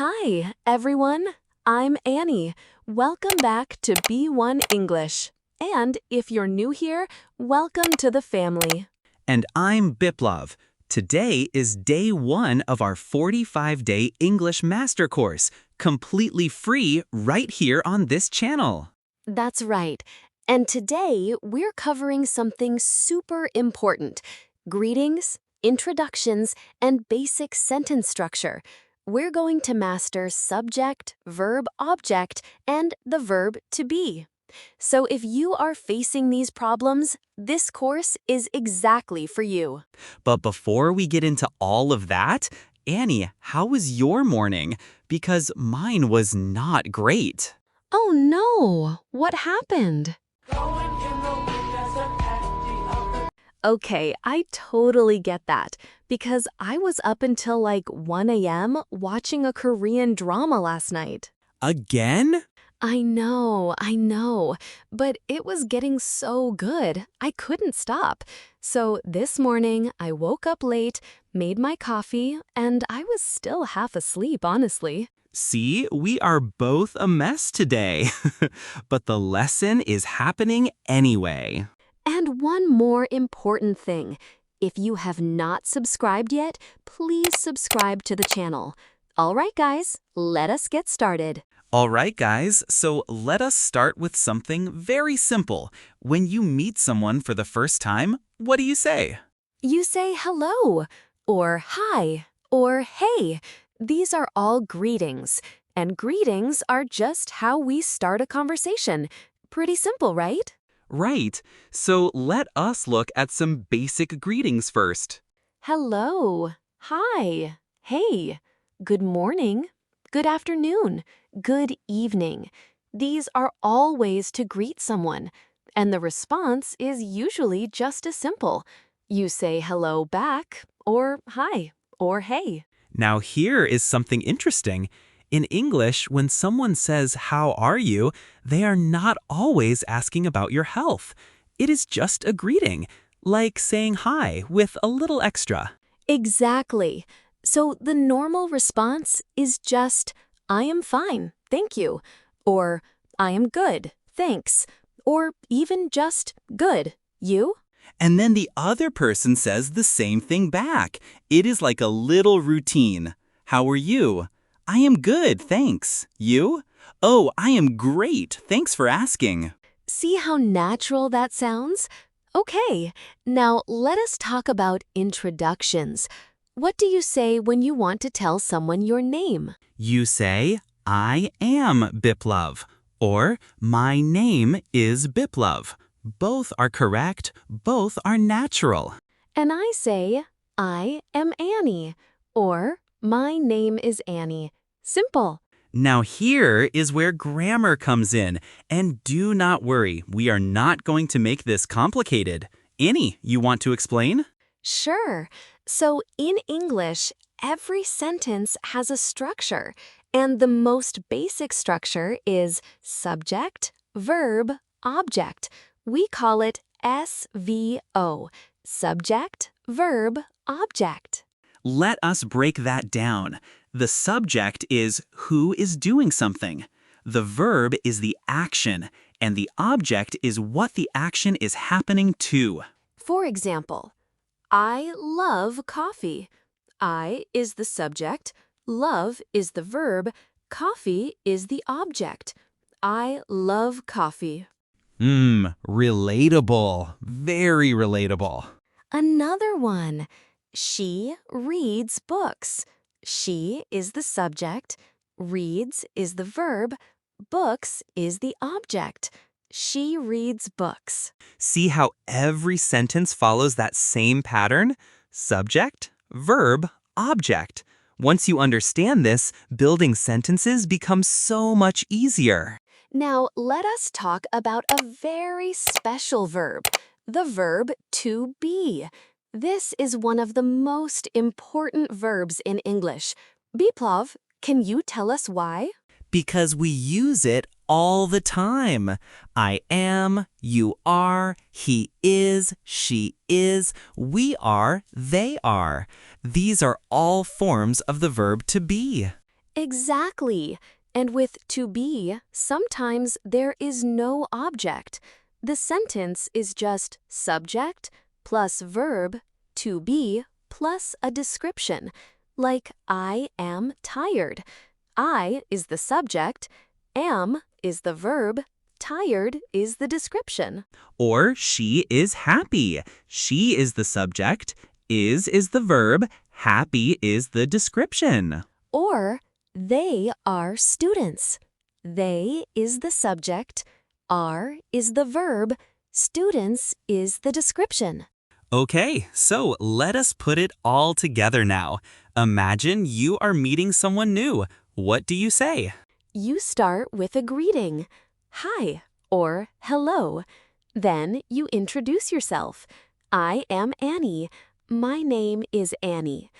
Hi, everyone. I'm Annie. Welcome back to B1 English. And if you're new here, welcome to the family. And I'm Biplov. Today is day 1 of our 45-day English master course, completely free right here on this channel. That's right. And today, we're covering something super important: greetings, introductions, and basic sentence structure. We're going to master subject, verb object, and the verb to be. So if you are facing these problems, this course is exactly for you. But before we get into all of that, Annie, how was your morning? Because mine was not great. Oh no, what happened? Okay, I totally get that, because I was up until like 1 a.m. watching a Korean drama last night. Again? I know, but it was getting so good, I couldn't stop. So this morning, I woke up late, made my coffee, and I was still half asleep, honestly. See, we are both a mess today. But the lesson is happening anyway. And one more important thing. If you have not subscribed yet, please subscribe to the channel. All right, guys, let us get started. All right, guys, so let us start with something very simple. When you meet someone for the first time, what do you say? You say hello, or hi, or hey. These are all greetings, and greetings are just how we start a conversation. Pretty simple, right? Right, so let us look at some basic greetings first. Hello, hi, hey, good morning, good afternoon, good evening. These are all ways to greet someone, and the response is usually just as simple. You say hello back, or hi, or hey. Now here is something interesting. In English, when someone says, "How are you?" they are not always asking about your health. It is just a greeting, like saying hi with a little extra. Exactly. So the normal response is just, I am fine, thank you, or I am good, thanks, or even just good, you? And then the other person says the same thing back. It is like a little routine. How are you? I am good, thanks. You? Oh, I am great, thanks for asking. See how natural that sounds? Okay, now let us talk about introductions. What do you say when you want to tell someone your name? You say, I am Biplov, or my name is Biplov. Both are correct, both are natural. And I say, I am Annie, or my name is Annie. Simple. Now here is where grammar comes in. And do not worry, we are not going to make this complicated. Annie, you want to explain? Sure. So in English, every sentence has a structure, and the most basic structure is subject, verb, object. We call it SVO, subject, verb, object. Let us break that down. The subject is who is doing something. The verb is the action, and the object is what the action is happening to. For example, I love coffee. I is the subject, love is the verb, coffee is the object. I love coffee. Relatable. Very relatable. Another one. She reads books. She is the subject, reads is the verb, books is the object. She reads books. See how every sentence follows that same pattern? Subject, verb, object. Once you understand this, building sentences becomes so much easier. Now, let us talk about a very special verb, the verb to be. This is one of the most important verbs in English. Biplov, can you tell us why? Because we use it all the time. I am, you are, he is, she is, we are, they are. These are all forms of the verb to be. Exactly. And with to be, sometimes there is no object. The sentence is just subject plus verb, to be, plus a description. Like, I am tired. I is the subject, am is the verb, tired is the description. Or she is happy. She is the subject, is the verb, happy is the description. Or they are students. They is the subject, are is the verb, students is the description. Okay, so let us put it all together now. Imagine you are meeting someone new. What do you say? You start with a greeting, hi or hello. Then you introduce yourself. I am Annie. My name is Annie.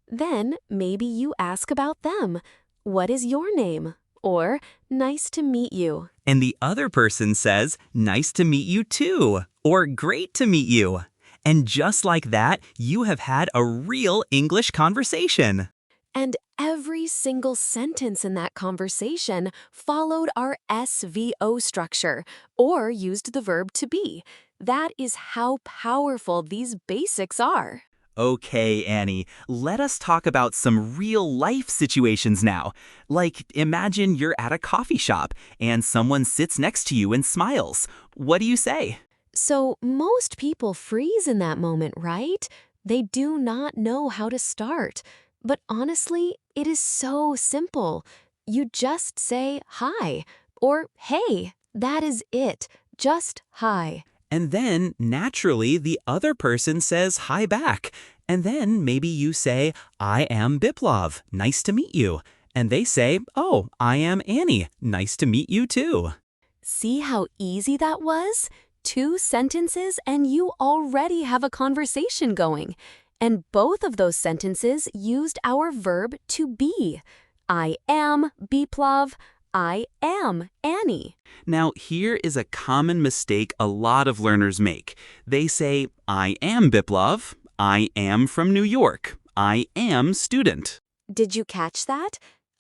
Then maybe you ask about them. What is your name? Or nice to meet you. And the other person says, nice to meet you too, or great to meet you. And just like that, you have had a real English conversation. And every single sentence in that conversation followed our SVO structure, or used the verb to be. That is how powerful these basics are. Okay, Annie, let us talk about some real-life situations now. Like, imagine you're at a coffee shop and someone sits next to you and smiles. What do you say? So most people freeze in that moment, right? They do not know how to start. But honestly, it is so simple. You just say hi or hey. That is it. Just hi. And then, naturally, the other person says hi back. And then maybe you say, I am Biplov. Nice to meet you. And they say, oh, I am Annie. Nice to meet you too. See how easy that was? 2 sentences and you already have a conversation going. And both of those sentences used our verb to be. I am Biplov. I am Annie. Now, here is a common mistake a lot of learners make. They say, I am Biplov. I am from New York. I am student. Did you catch that?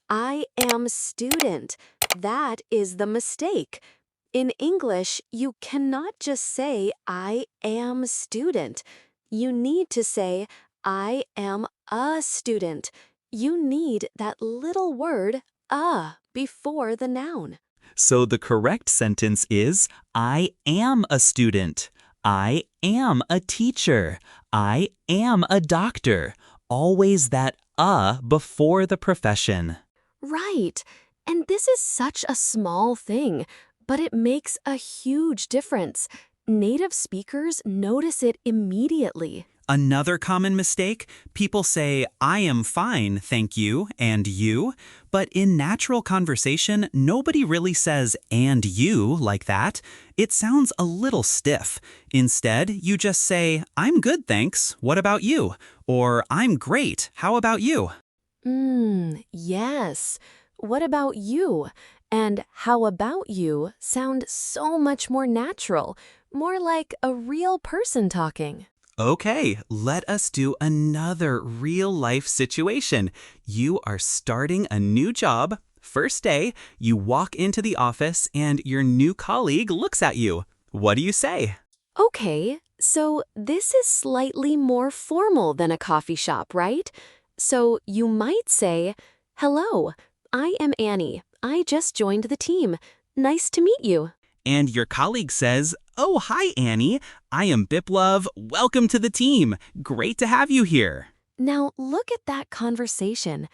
I am student. That is the mistake. In English, you cannot just say I am student. You need to say I am a student. You need that little word a before the noun. So the correct sentence is, I am a student. I am a teacher. I am a doctor. Always that before the profession. Right. And this is such a small thing, but it makes a huge difference. Native speakers notice it immediately. Another common mistake, people say, I am fine, thank you, and you. But in natural conversation, nobody really says, and you, like that. It sounds a little stiff. Instead, you just say, I'm good, thanks. What about you? Or, I'm great. How about you? Yes. What about you? And how about you sound so much more natural, more like a real person talking. Okay, let us do another real-life situation. You are starting a new job. First day, you walk into the office and your new colleague looks at you. What do you say? Okay, so this is slightly more formal than a coffee shop, right? So you might say, hello, I am Annie. I just joined the team. Nice to meet you. And your colleague says, oh, hi, Annie. I am Biplov. Welcome to the team. Great to have you here. Now look at that conversation.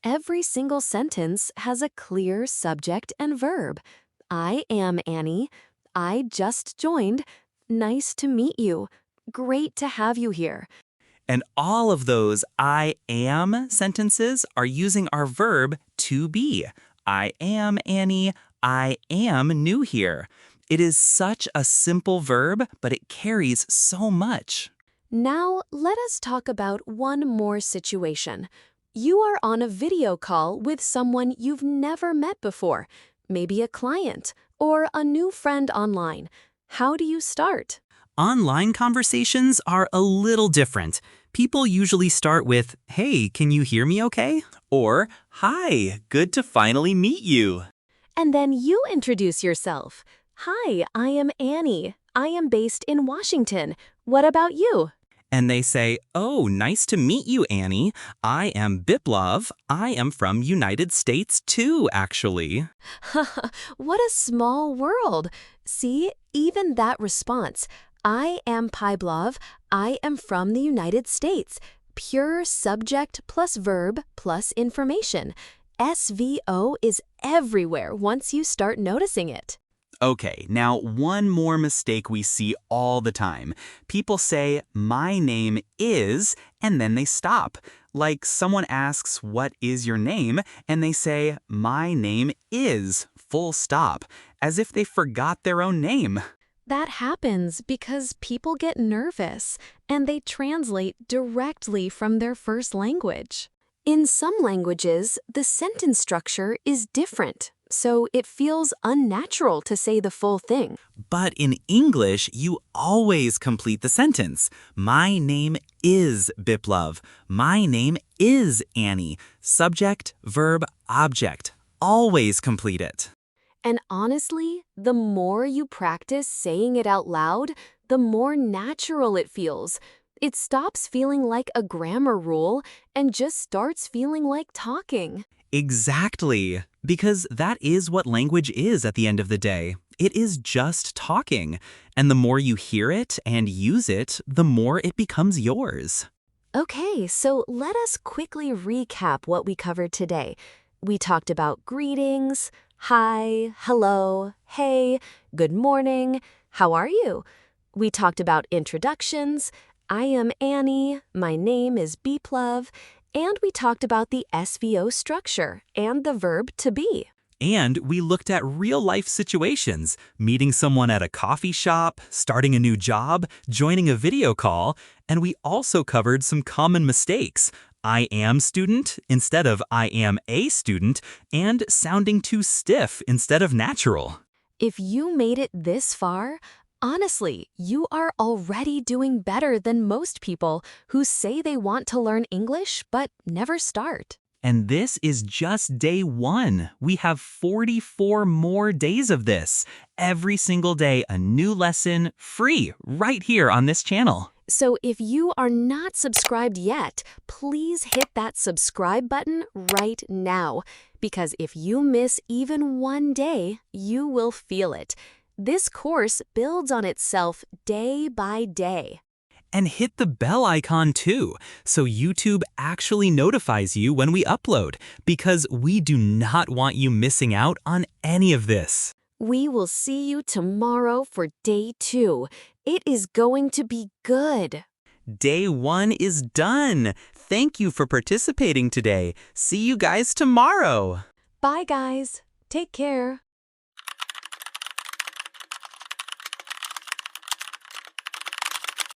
Every single sentence has a clear subject and verb. I am Annie. I just joined. Nice to meet you. Great to have you here. And all of those I am sentences are using our verb to be. I am Annie. I am new here. It is such a simple verb, but it carries so much. Now, let us talk about one more situation. You are on a video call with someone you've never met before, maybe a client or a new friend online. How do you start? Online conversations are a little different. People usually start with, "Hey, can you hear me okay?" Or, "Hi, good to finally meet you." And then you introduce yourself. Hi, I am Annie. I am based in Washington. What about you? And they say, "Oh, nice to meet you, Annie. I am Biplov. I am from United States too, actually." What a small world. See, even that response, I am Biplov. I am from the United States. Pure subject plus verb plus information. SVO is everywhere once you start noticing it. Okay, now one more mistake we see all the time. People say, "My name is," and then they stop. Like someone asks, "What is your name?" and they say, "My name is," full stop, as if they forgot their own name. That happens because people get nervous and they translate directly from their first language. In some languages, the sentence structure is different, so it feels unnatural to say the full thing. But in English, you always complete the sentence. My name is Biplov. My name is Annie. Subject, verb, object. Always complete it. And honestly, the more you practice saying it out loud, the more natural it feels. It stops feeling like a grammar rule and just starts feeling like talking. Exactly. Because that is what language is at the end of the day. It is just talking. And the more you hear it and use it, the more it becomes yours. Okay, so let us quickly recap what we covered today. We talked about greetings, hi, hello, hey, good morning, how are you? We talked about introductions, I am Annie, my name is Biplov, and we talked about the SVO structure and the verb to be. And we looked at real-life situations, meeting someone at a coffee shop, starting a new job, joining a video call, and we also covered some common mistakes. I am student instead of I am a student, and sounding too stiff instead of natural. If you made it this far, honestly, you are already doing better than most people who say they want to learn English but never start. And this is just day 1. We have 44 more days of this. Every single day, a new lesson, free, right here on this channel. So if you are not subscribed yet, please hit that subscribe button right now. Because if you miss even one day, you will feel it. This course builds on itself day by day. And hit the bell icon too, so YouTube actually notifies you when we upload, because we do not want you missing out on any of this. We will see you tomorrow for day 2. It is going to be good. Day 1 is done. Thank you for participating today. See you guys tomorrow. Bye, guys. Take care.